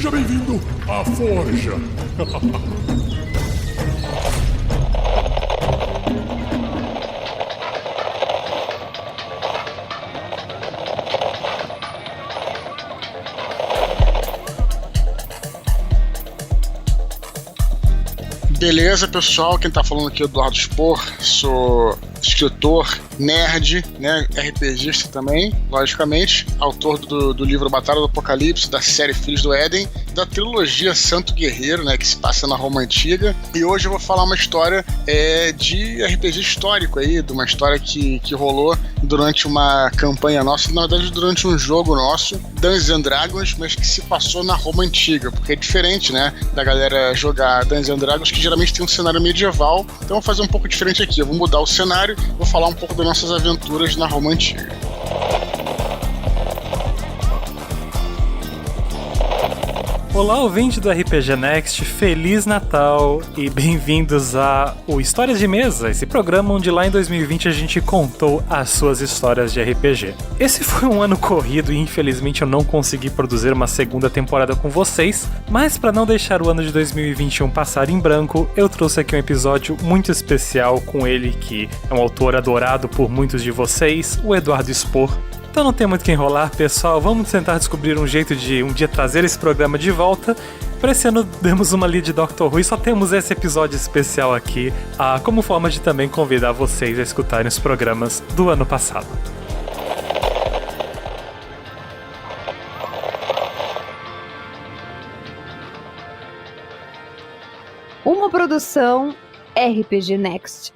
Seja bem-vindo à Forja. Beleza, pessoal, quem tá falando aqui é o Eduardo Spor, sou escritor, nerd, né, RPGista também, logicamente, autor do livro Batalha do Apocalipse, da série Filhos do Éden, da trilogia Santo Guerreiro, né, que se passa na Roma Antiga, e hoje eu vou falar uma história de RPG histórico aí, de uma história que rolou durante uma campanha nossa, na verdade durante um jogo nosso, Dungeons and Dragons, mas que se passou na Roma Antiga, porque é diferente, né, da galera jogar Dungeons and Dragons, que geralmente tem um cenário medieval, então eu vou fazer um pouco diferente aqui, eu vou mudar o cenário, vou falar um pouco das nossas aventuras na Roma Antiga. Olá, ouvinte do RPG Next, Feliz Natal e bem-vindos a o Histórias de Mesa, esse programa onde lá em 2020 a gente contou as suas histórias de RPG. Esse foi um ano corrido e infelizmente eu não consegui produzir uma segunda temporada com vocês, mas para não deixar o ano de 2021 passar em branco, eu trouxe aqui um episódio muito especial com ele, que é um autor adorado por muitos de vocês, o Eduardo Spor. Então não tem muito que enrolar, pessoal, vamos tentar descobrir um jeito de um dia trazer esse programa de volta. Para esse ano demos uma ali de Dr. Who e só temos esse episódio especial aqui, como forma de também convidar vocês a escutarem os programas do ano passado. Uma produção RPG Next.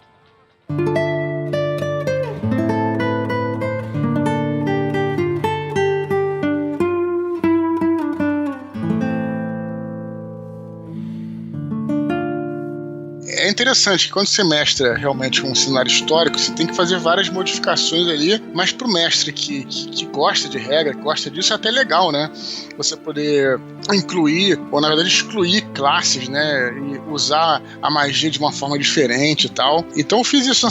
É interessante que quando você mestra realmente um cenário histórico, você tem que fazer várias modificações ali, mas pro mestre que gosta de regra, que gosta disso, é até legal, né? Você poder incluir, ou na verdade excluir classes, né? E usar a magia de uma forma diferente e tal. Então eu fiz isso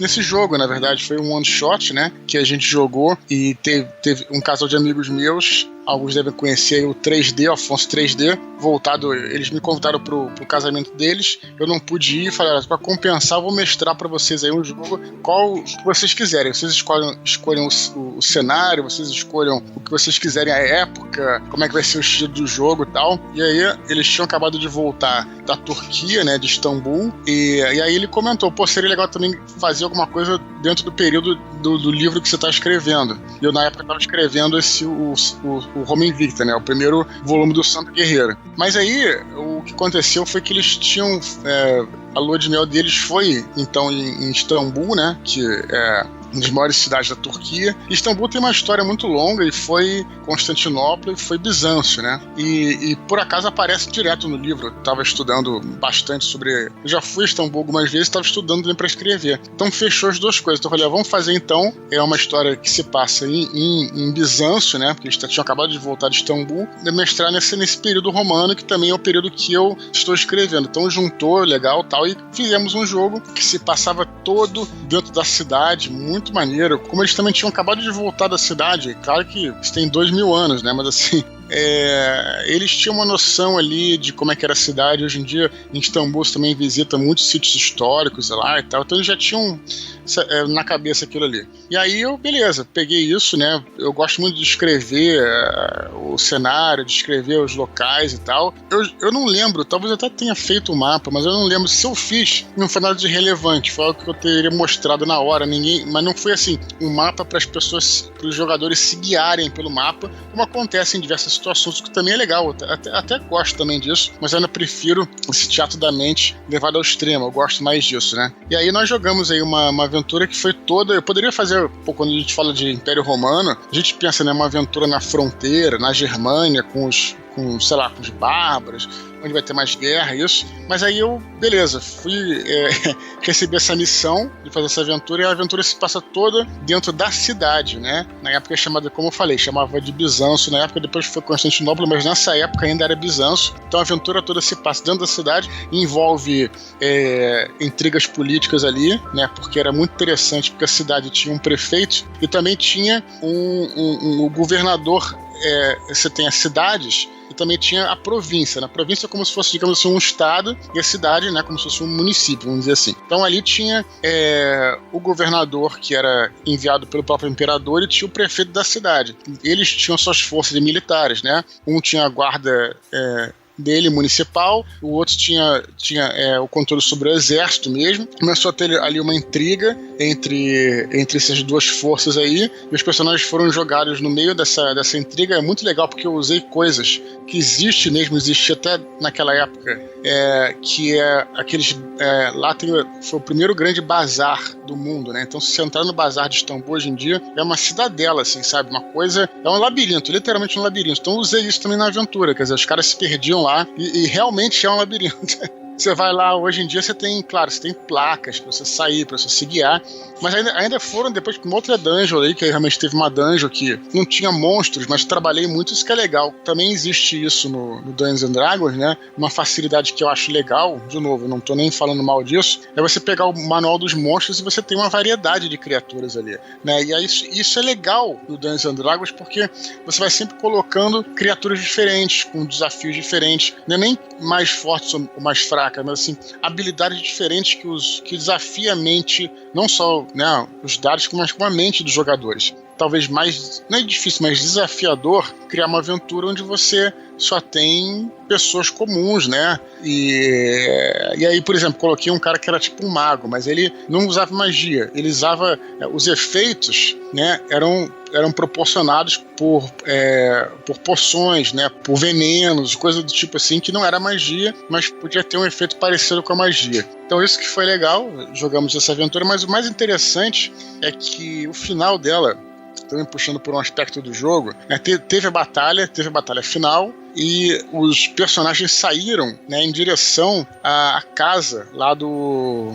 nesse jogo, na verdade. Foi um one shot, né? Que a gente jogou e teve um casal de amigos meus. Alguns devem conhecer o 3D, o Afonso 3D, eles me convidaram pro casamento deles, eu não pude ir, falei, para compensar eu vou mestrar para vocês aí um jogo, qual que vocês quiserem, vocês escolhem o cenário, vocês escolham o que vocês quiserem, a época, como é que vai ser o estilo do jogo e tal, e aí eles tinham acabado de voltar da Turquia, né, de Istambul, e aí ele comentou, seria legal também fazer alguma coisa dentro do período do livro que você está escrevendo, e eu na época estava escrevendo o Roma Invicta, né? O primeiro volume do Santo Guerreiro. Mas aí, o que aconteceu foi que eles tinham... a lua de mel deles foi, então, em Istambul, né? Que é uma das maiores cidades da Turquia. Istambul tem uma história muito longa e foi Constantinopla e foi Bizâncio, né? E por acaso aparece direto no livro. Eu estava estudando bastante sobre... Eu já fui a Istambul algumas vezes e estava estudando também para escrever. Então fechou as duas coisas. Então eu falei, vamos fazer então. É uma história que se passa em Bizâncio, né? Porque eles tinham acabado de voltar de Istambul. E mestrar nesse período romano, que também é o período que eu estou escrevendo. Então juntou, legal, tal. E fizemos um jogo que se passava todo dentro da cidade, muito maneiro. Como eles também tinham acabado de voltar da cidade, claro que isso tem 2000 anos, né? Mas assim, eles tinham uma noção ali de como é que era a cidade. Hoje em dia, em Istambul, você também visita muitos sítios históricos lá e tal. Então eles já tinham na cabeça aquilo ali. E aí beleza, peguei isso, né? Eu gosto muito de escrever o cenário, de escrever os locais e tal. Eu não lembro, talvez eu até tenha feito o mapa, mas eu não lembro se eu fiz. Não foi nada de relevante, foi algo que eu teria mostrado na hora. Mas não foi assim, um mapa para as pessoas, para os jogadores se guiarem pelo mapa, como acontece em diversas situações, que também é legal. Até gosto também disso, mas eu ainda prefiro esse teatro da mente levado ao extremo. Eu gosto mais disso, né? E aí nós jogamos aí uma aventura que foi toda... Eu poderia fazer, quando a gente fala de Império Romano, a gente pensa, né, uma aventura na fronteira, na Germânia, com os bárbaros, onde vai ter mais guerra, isso. Mas aí beleza, fui receber essa missão de fazer essa aventura, e a aventura se passa toda dentro da cidade, né? Na época chamada, como eu falei, chamava de Bizâncio, na época depois foi Constantinopla, mas nessa época ainda era Bizâncio. Então a aventura toda se passa dentro da cidade, envolve intrigas políticas ali, né? Porque era muito interessante, porque a cidade tinha um prefeito e também tinha um governador. Você tem as cidades e também tinha a província. Na província é como se fosse, digamos assim, um estado, e a cidade, né, como se fosse um município, vamos dizer assim. Então ali tinha o governador, que era enviado pelo próprio imperador, e tinha o prefeito da cidade. Eles tinham suas forças militares, né? Um tinha a guarda dele, municipal, o outro tinha o controle sobre o exército mesmo. Começou a ter ali uma intriga entre essas duas forças aí, e os personagens foram jogados no meio dessa intriga. É muito legal porque eu usei coisas que existia até naquela época, que é aqueles... lá foi o primeiro grande bazar do mundo, né? Então, se você entrar no bazar de Istambul hoje em dia, é uma cidadela, assim, sabe? Uma coisa... É um labirinto, literalmente um labirinto. Então, eu usei isso também na aventura, quer dizer, os caras se perdiam lá e realmente é um labirinto. Você vai lá, hoje em dia você tem placas pra você sair, pra você se guiar, mas ainda foram depois com outra dungeon aí, que realmente teve uma dungeon que não tinha monstros, mas trabalhei muito, isso que é legal. Também existe isso no Dungeons and Dragons, né? Uma facilidade que eu acho legal, de novo, não tô nem falando mal disso, é você pegar o manual dos monstros e você tem uma variedade de criaturas ali, né? E aí isso é legal no Dungeons and Dragons, porque você vai sempre colocando criaturas diferentes, com desafios diferentes, não é nem mais fortes ou mais fracas, mas assim, habilidades diferentes que desafia a mente, não só, né, os dados, mas com a mente dos jogadores. Talvez mais, não é difícil, mas desafiador criar uma aventura onde você só tem pessoas comuns, né? E aí, por exemplo, coloquei um cara que era tipo um mago, mas ele não usava magia, ele usava os efeitos, né? Eram proporcionados por poções, né? Por venenos, coisa do tipo assim, que não era magia, mas podia ter um efeito parecido com a magia. Então isso que foi legal, jogamos essa aventura, mas o mais interessante é que o final dela, também puxando por um aspecto do jogo, né, teve a batalha final, e os personagens saíram, né, em direção à casa lá do...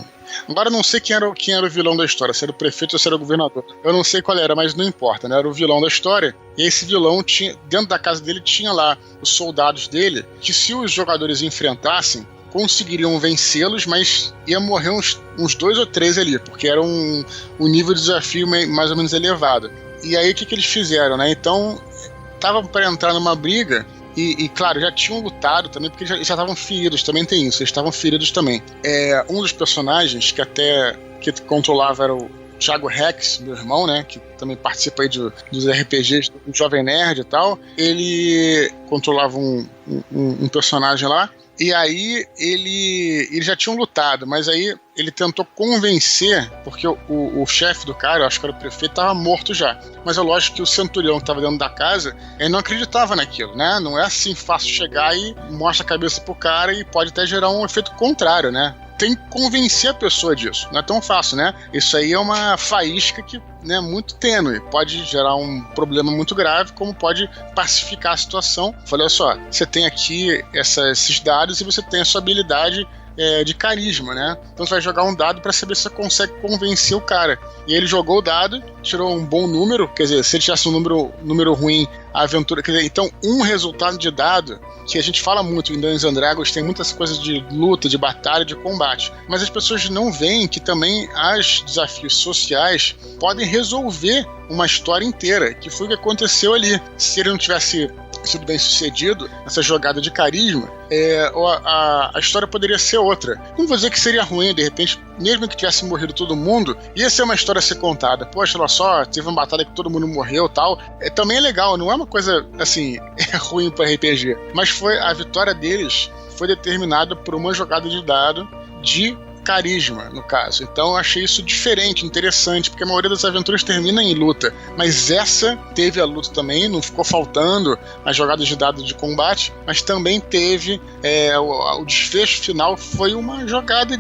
Agora eu não sei quem era o vilão da história, se era o prefeito ou se era o governador. Eu não sei qual era, mas não importa, né? Era o vilão da história. E esse vilão tinha, dentro da casa dele, tinha lá os soldados dele, que se os jogadores enfrentassem, conseguiriam vencê-los, mas ia morrer uns 2 ou 3 ali, porque era um nível de desafio mais ou menos elevado. E aí o que eles fizeram, né? Então, estavam para entrar numa briga. E claro, já tinham lutado também, porque já estavam feridos, também tem isso, eles estavam feridos também. Um dos personagens que controlava era o Thiago Rex, meu irmão, né, que também participa aí dos RPGs do Jovem Nerd e tal. Ele controlava um personagem lá, e aí eles já tinham lutado, mas aí ele tentou convencer, porque o chefe do cara, eu acho que era o prefeito, estava morto já. Mas é lógico que o centurião que estava dentro da casa, ele não acreditava naquilo, né? Não é assim fácil chegar e mostra a cabeça pro cara, e pode até gerar um efeito contrário, né? Tem que convencer a pessoa disso, não é tão fácil, né? Isso aí é uma faísca que, né, muito tênue, pode gerar um problema muito grave, como pode pacificar a situação. Falei, olha só, você tem aqui esses dados e você tem a sua habilidade de carisma, né? Então você vai jogar um dado para saber se você consegue convencer o cara. E ele jogou o dado, tirou um bom número, quer dizer, se ele tivesse um número ruim, a aventura... Quer dizer, então, um resultado de dado, que a gente fala muito em Dungeons & Dragons, tem muitas coisas de luta, de batalha, de combate, mas as pessoas não veem que também os desafios sociais podem resolver uma história inteira, que foi o que aconteceu ali. Se ele não tivesse sido bem sucedido, essa jogada de carisma, a história poderia ser outra. Não vou dizer que seria ruim, de repente, mesmo que tivesse morrido todo mundo, ia ser uma história a ser contada. Poxa, olha só, teve uma batalha que todo mundo morreu e tal. Também é legal, não é uma coisa, assim, ruim para RPG. Mas a vitória deles foi determinada por uma jogada de dado de carisma, no caso. Então eu achei isso diferente, interessante, porque a maioria das aventuras termina em luta, mas essa teve a luta também, não ficou faltando as jogadas de dados de combate, mas também teve o desfecho final foi uma jogada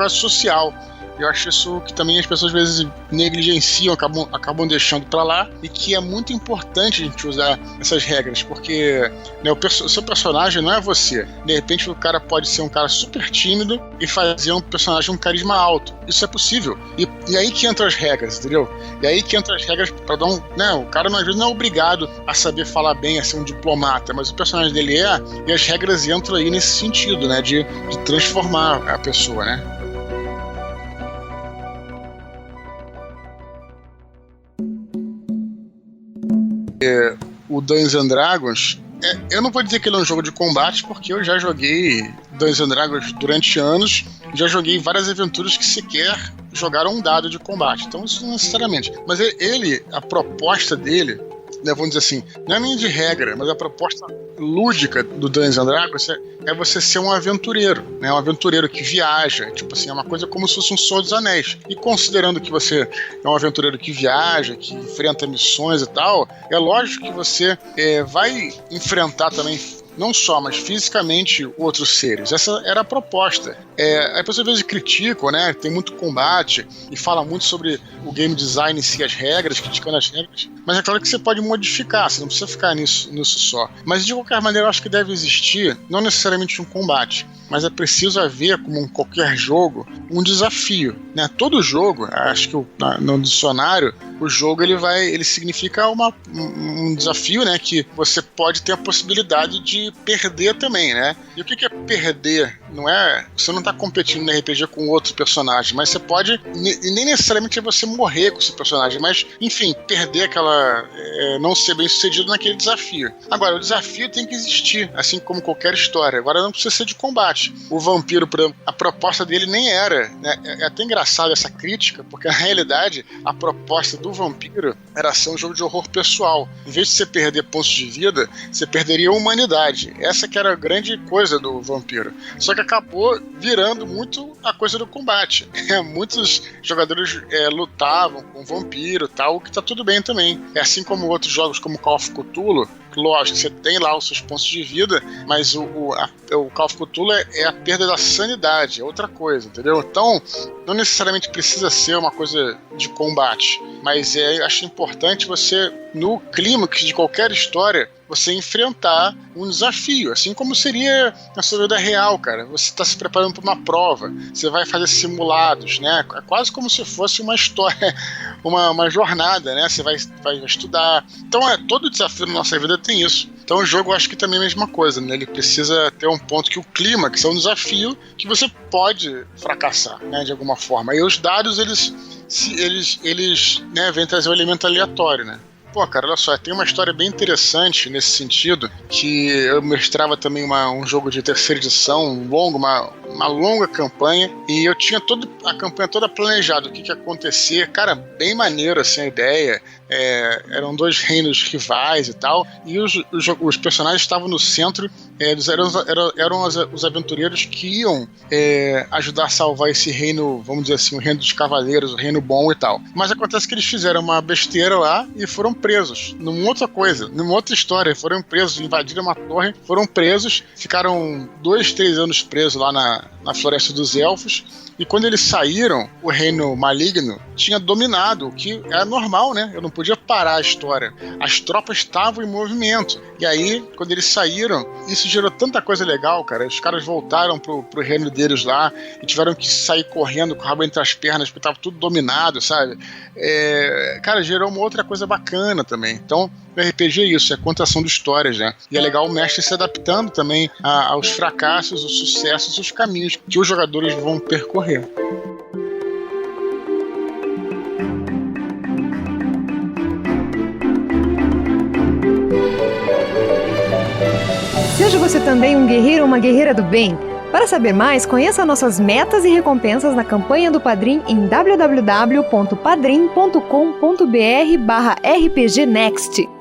social. Eu acho isso que também as pessoas às vezes negligenciam, acabam deixando pra lá, e que é muito importante a gente usar essas regras, porque, né, o seu personagem não é você. De repente o cara pode ser um cara super tímido e fazer um personagem um carisma alto. Isso é possível. E aí que entram as regras, entendeu? E aí que entram as regras pra dar né, o cara às vezes não é obrigado a saber falar bem, a ser um diplomata, mas o personagem dele e as regras entram aí nesse sentido, né, de transformar a pessoa, né? O Dungeons & Dragons eu não vou dizer que ele é um jogo de combate, porque eu já joguei Dungeons & Dragons durante anos, já joguei várias aventuras que sequer jogaram um dado de combate, então isso não necessariamente. Mas a proposta dele, né, vamos dizer assim, não é nem de regra, mas a proposta lúdica do Dungeons & Dragons é você ser um aventureiro, né? Um aventureiro que viaja, tipo assim, é uma coisa como se fosse um Senhor dos Anéis. E considerando que você é um aventureiro que viaja, que enfrenta missões e tal, é lógico que você vai enfrentar também, não só, mas fisicamente outros seres. Essa era a proposta. As pessoas às vezes criticam, né? Tem muito combate e fala muito sobre o game design em si, as regras, criticando as regras. Mas é claro que você pode modificar, você não precisa ficar nisso só. Mas de qualquer maneira, eu acho que deve existir, não necessariamente um combate, mas é preciso haver, como em qualquer jogo, um desafio, né? Todo jogo, acho que no dicionário, o jogo ele significa um desafio, né? Que você pode ter a possibilidade de perder também, né? E o que é perder? Você não está competindo no RPG com outro personagem, mas você pode, e nem necessariamente é você morrer com esse personagem, mas, enfim, perder não ser bem sucedido naquele desafio. Agora, o desafio tem que existir, assim como qualquer história. Agora, não precisa ser de combate. O vampiro, a proposta dele nem era, né? É até engraçado essa crítica, porque na realidade, a proposta do vampiro era ser um jogo de horror pessoal. Em vez de você perder pontos de vida, você perderia a humanidade. Essa que era a grande coisa do vampiro. Só que acabou virando muito a coisa do combate. Muitos jogadores lutavam com o vampiro e tal, o que tá tudo bem também. É assim como outros jogos como Call of Cthulhu, lógico, você tem lá os seus pontos de vida, mas o Call of Cthulhu é a perda da sanidade, é outra coisa, entendeu? Então, não necessariamente precisa ser uma coisa de combate, mas acho importante você, no clímax de qualquer história, você enfrentar um desafio, assim como seria na sua vida real, cara. Você está se preparando para uma prova, você vai fazer simulados, né? É quase como se fosse uma história, uma jornada, né? Você vai estudar. Então, todo desafio na nossa vida tem isso. Então o jogo eu acho que também é a mesma coisa, né? Ele precisa ter um ponto que o clímax é um desafio que você pode fracassar, né? De alguma forma. E os dados, eles né, vêm trazer um elemento aleatório, né? Pô, cara, olha só, tem uma história bem interessante nesse sentido, que eu mestrava também um jogo de terceira edição, uma longa campanha, e eu tinha a campanha toda planejada, o que ia acontecer, cara, bem maneiro assim a ideia, eram dois reinos rivais e tal, e os personagens estavam no centro, eram os aventureiros que iam ajudar a salvar esse reino, vamos dizer assim, o reino dos cavaleiros, o reino bom e tal. Mas acontece que eles fizeram uma besteira lá e foram presos, numa outra coisa, numa outra história, foram presos, invadiram uma torre, foram presos, ficaram 2-3 anos presos lá na Floresta dos Elfos, e quando eles saíram, o reino maligno tinha dominado, o que era normal, né? Eu não podia parar a história. As tropas estavam em movimento. E aí, quando eles saíram, isso gerou tanta coisa legal, cara. Os caras voltaram pro reino deles lá e tiveram que sair correndo com o rabo entre as pernas, porque estava tudo dominado, sabe? Cara, gerou uma outra coisa bacana também. Então, o RPG é isso, é contação de histórias, né? E é legal o mestre se adaptando também aos fracassos, os sucessos, os caminhos que os jogadores vão percorrer. Seja você também um guerreiro ou uma guerreira do bem. Para saber mais, conheça nossas metas e recompensas na campanha do Padrim em www.padrim.com.br/rpgnext.